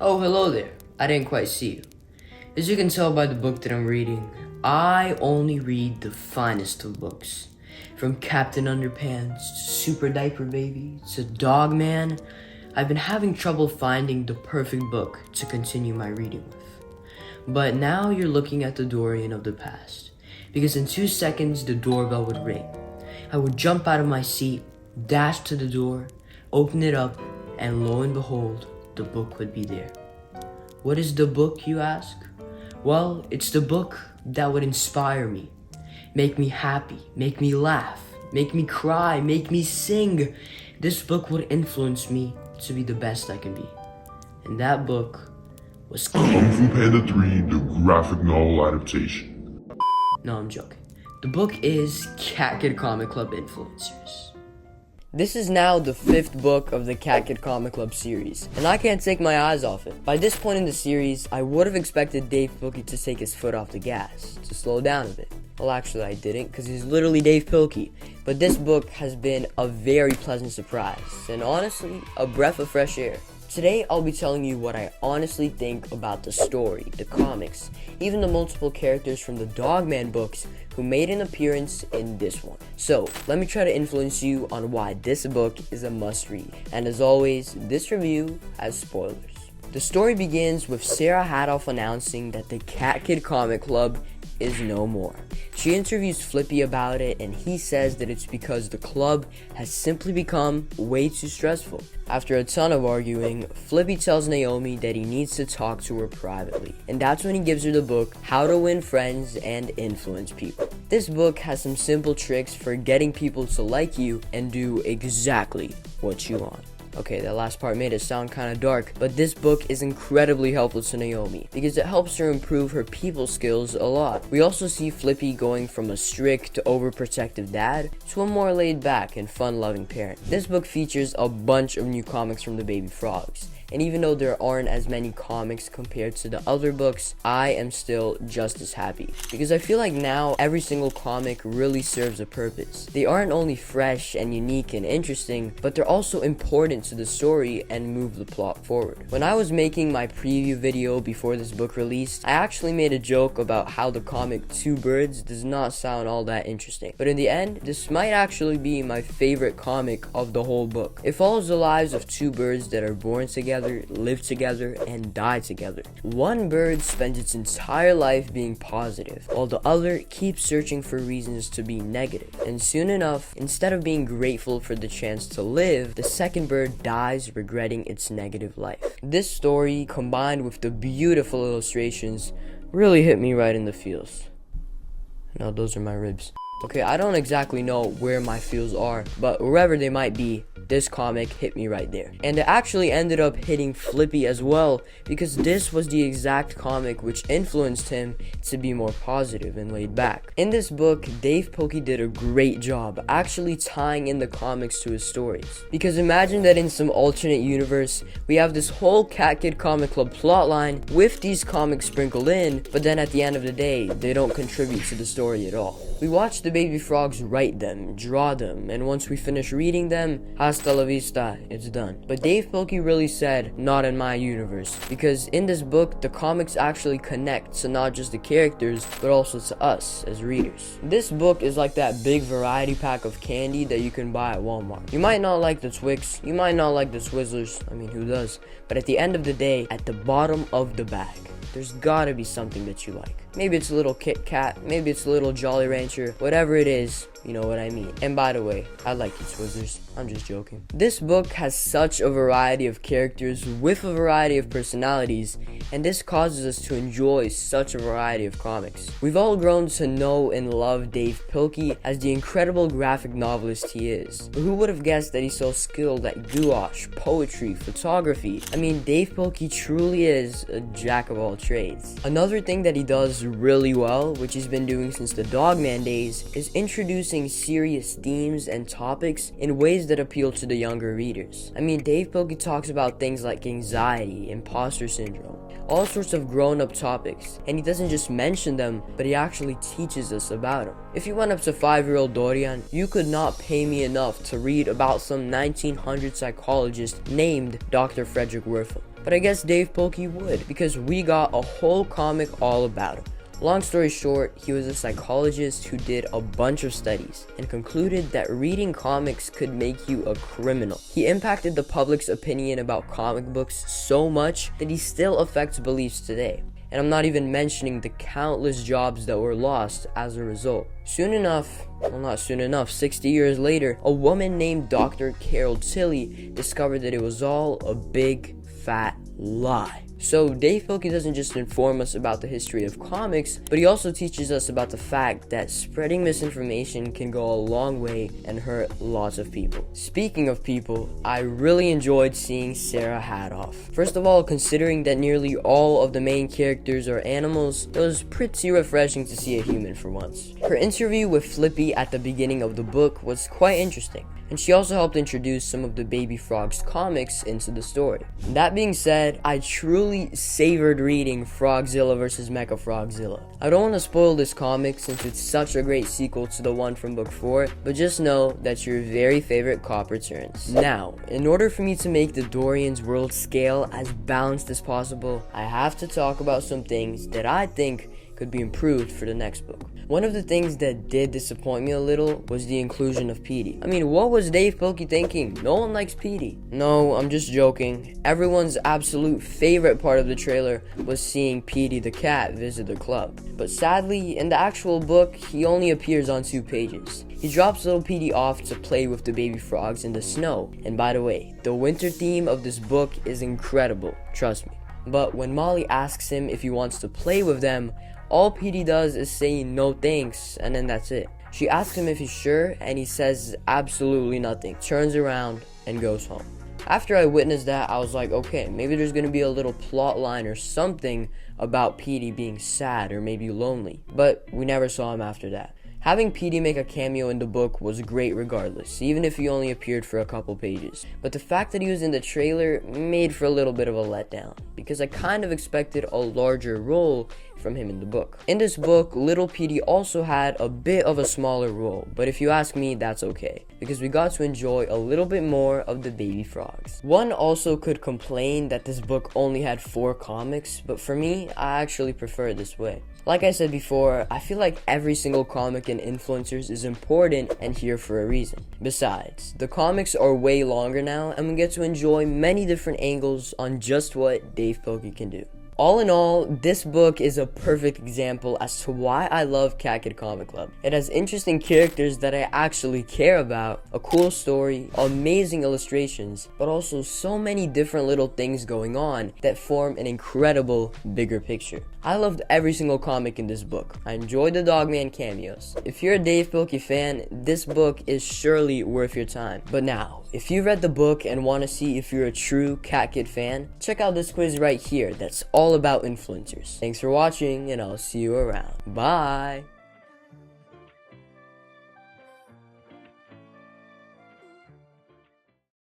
Oh, hello there. I didn't quite see you. As you can tell by the book that I'm reading, I only read the finest of books. From Captain Underpants to Super Diaper Baby to Dogman, I've been having trouble finding the perfect book to continue my reading with. But now you're looking at the Dorian of the past, because in 2 seconds the doorbell would ring. I would jump out of my seat, dash to the door, open it up, and lo and behold, the book would be there. What is the book, you ask? Well, it's the book that would inspire me, make me happy, make me laugh, make me cry, make me sing. This book would influence me to be the best I can be. And that book was Kung Fu Panda 3, the graphic novel adaptation. No, I'm joking. The book is Cat Kid Comic Club Influencers. This is now the 5th book of the Cat Kid Comic Club series, and I can't take my eyes off it. By this point in the series, I would have expected Dave Pilkey to take his foot off the gas, to slow down a bit. Well, actually I didn't, because he's literally Dave Pilkey. But this book has been a very pleasant surprise, and honestly, a breath of fresh air. Today, I'll be telling you what I honestly think about the story, the comics, even the multiple characters from the Dogman books who made an appearance in this one. So, let me try to influence you on why this book is a must-read. And as always, this review has spoilers. The story begins with Sarah Hatoff announcing that the Cat Kid Comic Club is no more. She interviews Flippy about it, and he says that it's because the club has simply become way too stressful. After a ton of arguing, Flippy tells Naomi that he needs to talk to her privately, and that's when he gives her the book How to Win Friends and Influence People. This book has some simple tricks for getting people to like you and do exactly what you want. Okay, that last part made it sound kinda dark, but this book is incredibly helpful to Naomi because it helps her improve her people skills a lot. We also see Flippy going from a strict, overprotective dad to a more laid-back and fun-loving parent. This book features a bunch of new comics from the Baby Frogs. And even though there aren't as many comics compared to the other books, I am still just as happy. Because I feel like now every single comic really serves a purpose. They aren't only fresh and unique and interesting, but they're also important to the story and move the plot forward. When I was making my preview video before this book released, I actually made a joke about how the comic Two Birds does not sound all that interesting. But in the end, this might actually be my favorite comic of the whole book. It follows the lives of two birds that are born together, live together, and die together. One bird spends its entire life being positive, while the other keeps searching for reasons to be negative. And soon enough, instead of being grateful for the chance to live, the second bird dies regretting its negative life. This story, combined with the beautiful illustrations, really hit me right in the feels. Now those are my ribs. Okay, I don't exactly know where my feels are, but wherever they might be, this comic hit me right there. And it actually ended up hitting Flippy as well, because this was the exact comic which influenced him to be more positive and laid back. In this book, Dave Pilkey did a great job actually tying in the comics to his stories. Because imagine that in some alternate universe, we have this whole Cat Kid Comic Club plotline with these comics sprinkled in, but then at the end of the day, they don't contribute to the story at all. We watch the Baby Frogs write them, draw them, and once we finish reading them, hasta la vista, it's done. But Dave Pilkey really said, not in my universe, because in this book, the comics actually connect to not just the characters, but also to us as readers. This book is like that big variety pack of candy that you can buy at Walmart. You might not like the Twix, you might not like the Twizzlers, I mean, who does? But at the end of the day, at the bottom of the bag, there's gotta be something that you like. Maybe it's a little Kit Kat, maybe it's a little Jolly Rancher, whatever it is, you know what I mean. And by the way, I like you Twizzlers, I'm just joking. This book has such a variety of characters with a variety of personalities, and this causes us to enjoy such a variety of comics. We've all grown to know and love Dave Pilkey as the incredible graphic novelist he is. But who would have guessed that he's so skilled at gouache, poetry, photography? I mean, Dave Pilkey truly is a jack of all trades. Another thing that he does really well, which he's been doing since the Dogman days, is introducing serious themes and topics in ways that appeal to the younger readers. I mean, Dave Pilkey talks about things like anxiety, imposter syndrome, All sorts of grown-up topics, and he doesn't just mention them, but he actually teaches us about them. If you went up to 5-year-old Dorian, you could not pay me enough to read about some 1900 psychologist named Dr. Fredrick Wertham. But I guess Dave Pilkey would, because we got a whole comic all about him. Long story short, he was a psychologist who did a bunch of studies and concluded that reading comics could make you a criminal. He impacted the public's opinion about comic books so much that he still affects beliefs today. And I'm not even mentioning the countless jobs that were lost as a result. Soon enough, well, not soon enough, 60 years later, a woman named Dr. Carol Tilly discovered that it was all a big fat lie. So Dave Pilkey doesn't just inform us about the history of comics, but he also teaches us about the fact that spreading misinformation can go a long way and hurt lots of people. Speaking of people, I really enjoyed seeing Sarah Hatoff. First of all, considering that nearly all of the main characters are animals, it was pretty refreshing to see a human for once. Her interview with Flippy at the beginning of the book was quite interesting, and she also helped introduce some of the Baby Frogs comics into the story. That being said, I truly savored reading Frogzilla vs. Mecha Frogzilla. I don't want to spoil this comic since it's such a great sequel to the one from book 4, but just know that your very favorite cop returns. Now, in order for me to make the DORIAN'S world scale as balanced as possible, I have to talk about some things that I think could be improved for the next book. One of the things that did disappoint me a little was the inclusion of Petey. I mean, what was Dave Pilkey thinking? No one likes Petey. No, I'm just joking. Everyone's absolute favorite part of the trailer was seeing Petey the cat visit the club. But sadly, in the actual book, he only appears on 2 pages. He drops little Petey off to play with the baby frogs in the snow. And by the way, the winter theme of this book is incredible, trust me. But when Molly asks him if he wants to play with them, all Petey does is say no thanks, and then that's it. She asks him if he's sure, and he says absolutely nothing, turns around, and goes home. After I witnessed that, I was like, okay, maybe there's gonna be a little plot line or something about Petey being sad or maybe lonely, but we never saw him after that. Having Petey make a cameo in the book was great regardless, even if he only appeared for a couple pages. But the fact that he was in the trailer made for a little bit of a letdown, because I kind of expected a larger role from him in the book. In this book, little Petey also had a bit of a smaller role, but if you ask me, that's okay, because we got to enjoy a little bit more of the baby frogs. One also could complain that this book only had 4 comics, but for me, I actually prefer it this way. Like I said before, I feel like every single comic in Influencers is important and here for a reason. Besides, the comics are way longer now, and we get to enjoy many different angles on just what Dave Pilkey can do. All in all, this book is a perfect example as to why I love Cat Kid Comic Club. It has interesting characters that I actually care about, a cool story, amazing illustrations, but also so many different little things going on that form an incredible bigger picture. I loved every single comic in this book. I enjoyed the Dogman cameos. If you're a Dave Pilkey fan, this book is surely worth your time. But now, if you read the book and want to see if you're a true Cat Kid fan, check out this quiz right here that's all about influencers. Thanks for watching, and I'll see you around. Bye!